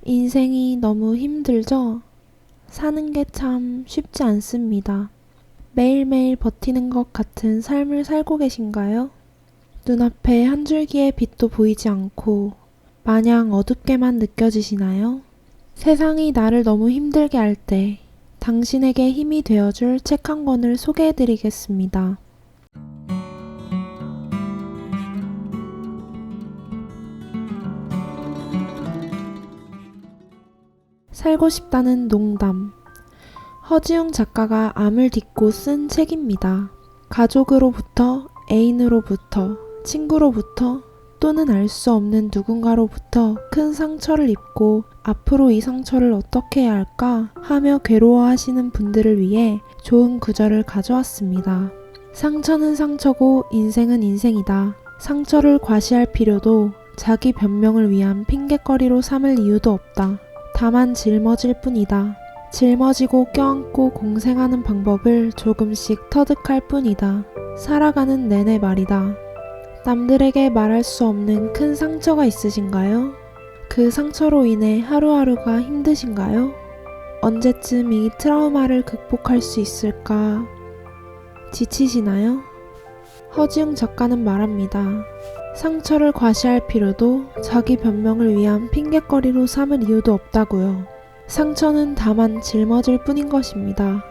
인생이 너무 힘들죠? 사는 게 참 쉽지 않습니다. 매일매일 버티는 것 같은 삶을 살고 계신가요? 눈앞에 한 줄기의 빛도 보이지 않고 마냥 어둡게만 느껴지시나요? 세상이 나를 너무 힘들게 할 때 당신에게 힘이 되어줄 책 한 권을 소개해드리겠습니다. 살고 싶다는 농담. 허지웅 작가가 암을 딛고 쓴 책입니다. 가족으로부터, 애인으로부터, 친구로부터 또는 알 수 없는 누군가로부터 큰 상처를 입고 앞으로 이 상처를 어떻게 해야 할까 하며 괴로워하시는 분들을 위해 좋은 구절을 가져왔습니다. 상처는 상처고 인생은 인생이다. 상처를 과시할 필요도 자기 변명을 위한 핑곗거리로 삼을 이유도 없다. 다만 짊어질 뿐이다. 짊어지고 껴안고 공생하는 방법을 조금씩 터득할 뿐이다. 살아가는 내내 말이다. 남들에게 말할 수 없는 큰 상처가 있으신가요? 그 상처로 인해 하루하루가 힘드신가요? 언제쯤 이 트라우마를 극복할 수 있을까? 지치시나요? 허지웅 작가는 말합니다. 상처를 과시할 필요도 자기 변명을 위한 핑곗거리로 삼을 이유도 없다고요. 상처는 다만 짊어질 뿐인 것입니다.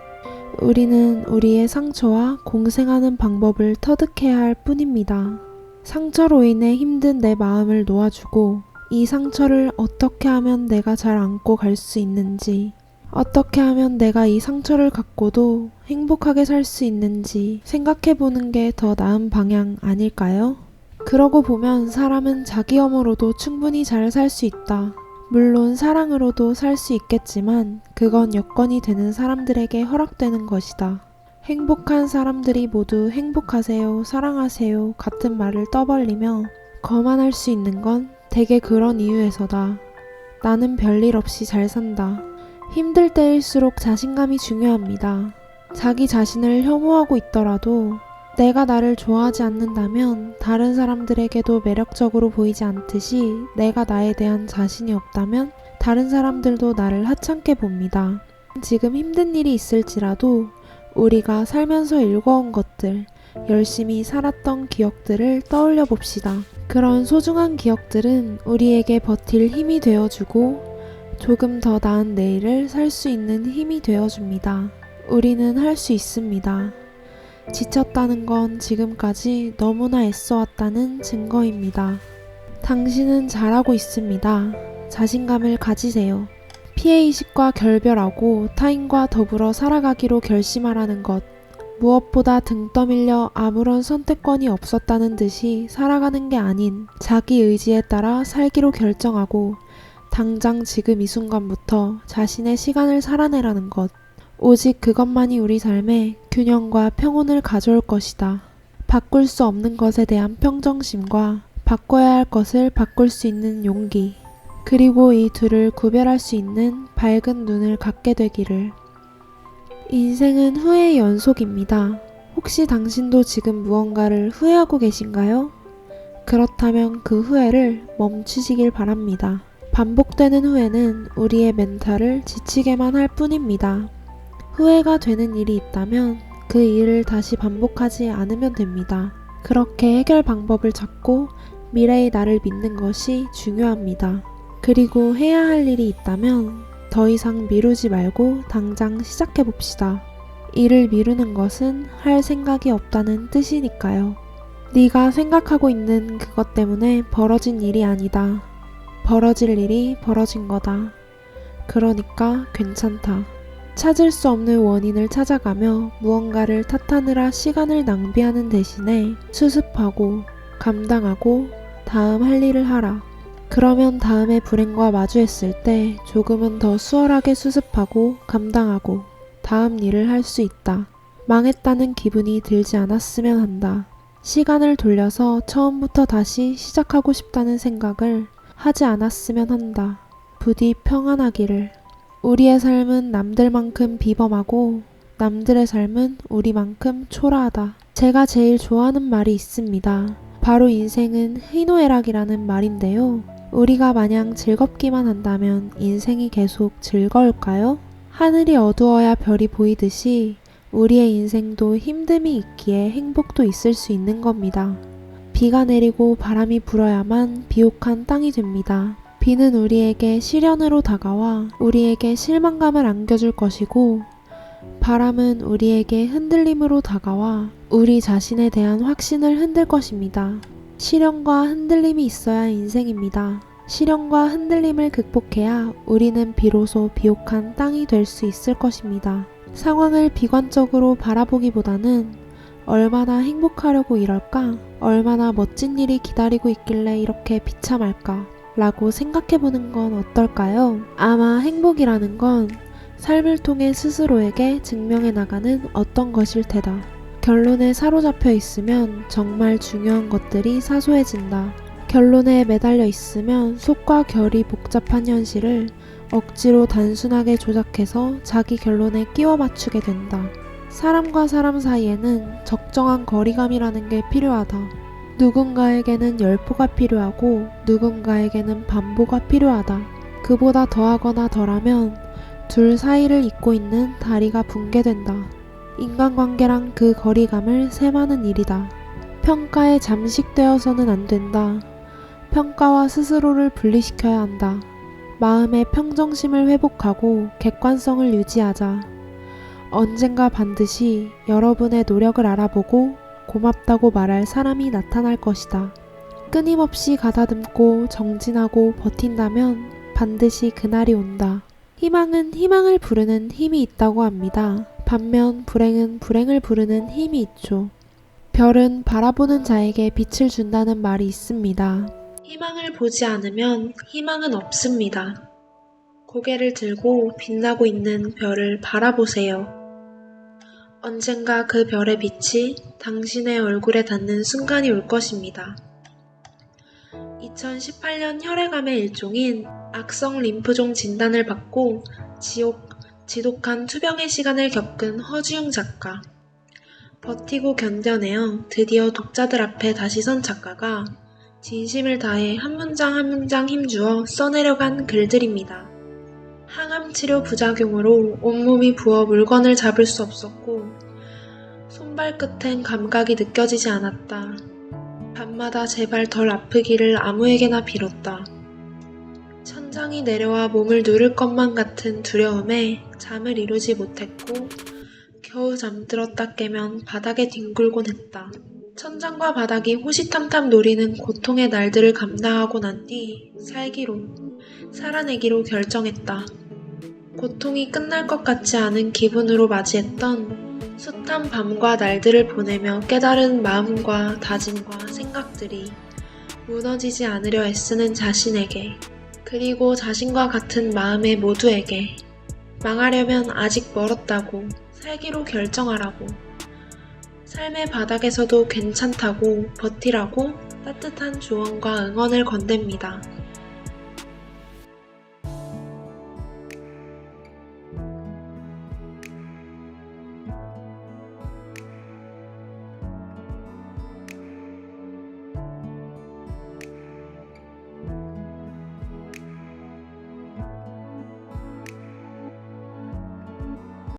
우리는 우리의 상처와 공생하는 방법을 터득해야 할 뿐입니다. 상처로 인해 힘든 내 마음을 놓아주고 이 상처를 어떻게 하면 내가 잘 안고 갈 수 있는지, 어떻게 하면 내가 이 상처를 갖고도 행복하게 살 수 있는지 생각해보는 게 더 나은 방향 아닐까요? 그러고 보면 사람은 자기 혐오로도 충분히 잘 살 수 있다. 물론 사랑으로도 살 수 있겠지만 그건 여건이 되는 사람들에게 허락되는 것이다. 행복한 사람들이 모두 행복하세요, 사랑하세요 같은 말을 떠벌리며 거만할 수 있는 건 대개 그런 이유에서다. 나는 별일 없이 잘 산다. 힘들 때일수록 자신감이 중요합니다. 자기 자신을 혐오하고 있더라도 내가 나를 좋아하지 않는다면 다른 사람들에게도 매력적으로 보이지 않듯이 내가 나에 대한 자신이 없다면 다른 사람들도 나를 하찮게 봅니다. 지금 힘든 일이 있을지라도 우리가 살면서 읽어온 것들, 열심히 살았던 기억들을 떠올려 봅시다. 그런 소중한 기억들은 우리에게 버틸 힘이 되어주고 조금 더 나은 내일을 살 수 있는 힘이 되어줍니다. 우리는 할 수 있습니다. 지쳤다는 건 지금까지 너무나 애써왔다는 증거입니다. 당신은 잘하고 있습니다. 자신감을 가지세요. 피해의식과 결별하고 타인과 더불어 살아가기로 결심하라는 것. 무엇보다 등 떠밀려 아무런 선택권이 없었다는 듯이 살아가는 게 아닌 자기 의지에 따라 살기로 결정하고 당장 지금 이 순간부터 자신의 시간을 살아내라는 것. 오직 그것만이 우리 삶에 균형과 평온을 가져올 것이다. 바꿀 수 없는 것에 대한 평정심과 바꿔야 할 것을 바꿀 수 있는 용기, 그리고 이 둘을 구별할 수 있는 밝은 눈을 갖게 되기를. 인생은 후회의 연속입니다. 혹시 당신도 지금 무언가를 후회하고 계신가요? 그렇다면 그 후회를 멈추시길 바랍니다. 반복되는 후회는 우리의 멘탈을 지치게만 할 뿐입니다. 후회가 되는 일이 있다면 그 일을 다시 반복하지 않으면 됩니다. 그렇게 해결 방법을 찾고 미래의 나를 믿는 것이 중요합니다. 그리고 해야 할 일이 있다면 더 이상 미루지 말고 당장 시작해봅시다. 일을 미루는 것은 할 생각이 없다는 뜻이니까요. 네가 생각하고 있는 그것 때문에 벌어진 일이 아니다. 벌어질 일이 벌어진 거다. 그러니까 괜찮다. 찾을 수 없는 원인을 찾아가며 무언가를 탓하느라 시간을 낭비하는 대신에 수습하고 감당하고 다음 할 일을 하라. 그러면 다음에 불행과 마주했을 때 조금은 더 수월하게 수습하고 감당하고 다음 일을 할 수 있다. 망했다는 기분이 들지 않았으면 한다. 시간을 돌려서 처음부터 다시 시작하고 싶다는 생각을 하지 않았으면 한다. 부디 평안하기를. 우리의 삶은 남들만큼 비범하고 남들의 삶은 우리만큼 초라하다. 제가 제일 좋아하는 말이 있습니다. 바로 인생은 희노애락이라는 말인데요. 우리가 마냥 즐겁기만 한다면 인생이 계속 즐거울까요? 하늘이 어두워야 별이 보이듯이 우리의 인생도 힘듦이 있기에 행복도 있을 수 있는 겁니다. 비가 내리고 바람이 불어야만 비옥한 땅이 됩니다. 비는 우리에게 시련으로 다가와 우리에게 실망감을 안겨줄 것이고, 바람은 우리에게 흔들림으로 다가와 우리 자신에 대한 확신을 흔들 것입니다. 시련과 흔들림이 있어야 인생입니다. 시련과 흔들림을 극복해야 우리는 비로소 비옥한 땅이 될 수 있을 것입니다. 상황을 비관적으로 바라보기보다는 얼마나 행복하려고 이럴까? 얼마나 멋진 일이 기다리고 있길래 이렇게 비참할까? 라고 생각해보는 건 어떨까요? 아마 행복이라는 건 삶을 통해 스스로에게 증명해 나가는 어떤 것일 테다. 결론에 사로잡혀 있으면 정말 중요한 것들이 사소해진다. 결론에 매달려 있으면 속과 결이 복잡한 현실을 억지로 단순하게 조작해서 자기 결론에 끼워 맞추게 된다. 사람과 사람 사이에는 적정한 거리감이라는 게 필요하다. 누군가에게는 열포가 필요하고 누군가에게는 반보가 필요하다. 그보다 더하거나 덜하면 둘 사이를 잇고 있는 다리가 붕괴된다. 인간관계랑 그 거리감을 셈하는 일이다. 평가에 잠식되어서는 안 된다. 평가와 스스로를 분리시켜야 한다. 마음의 평정심을 회복하고 객관성을 유지하자. 언젠가 반드시 여러분의 노력을 알아보고 고맙다고 말할 사람이 나타날 것이다. 끊임없이 가다듬고 정진하고 버틴다면 반드시 그날이 온다. 희망은 희망을 부르는 힘이 있다고 합니다. 반면 불행은 불행을 부르는 힘이 있죠. 별은 바라보는 자에게 빛을 준다는 말이 있습니다. 희망을 보지 않으면 희망은 없습니다. 고개를 들고 빛나고 있는 별을 바라보세요. 언젠가 그 별의 빛이 당신의 얼굴에 닿는 순간이 올 것입니다. 2018년 혈액암의 일종인 악성 림프종 진단을 받고 지독한 투병의 시간을 겪은 허주영 작가. 버티고 견뎌내어 드디어 독자들 앞에 다시 선 작가가 진심을 다해 한 문장 한 문장 힘주어 써내려간 글들입니다. 항암 치료 부작용으로 온몸이 부어 물건을 잡을 수 없었고 손발끝엔 감각이 느껴지지 않았다. 밤마다 제발 덜 아프기를 아무에게나 빌었다. 천장이 내려와 몸을 누를 것만 같은 두려움에 잠을 이루지 못했고 겨우 잠들었다 깨면 바닥에 뒹굴곤 했다. 천장과 바닥이 호시탐탐 노리는 고통의 날들을 감당하고 난 뒤 살아내기로 결정했다. 고통이 끝날 것 같지 않은 기분으로 맞이했던 숱한 밤과 날들을 보내며 깨달은 마음과 다짐과 생각들이 무너지지 않으려 애쓰는 자신에게, 그리고 자신과 같은 마음의 모두에게 망하려면 아직 멀었다고, 살기로 결정하라고, 삶의 바닥에서도 괜찮다고 버티라고 따뜻한 조언과 응원을 건넵니다.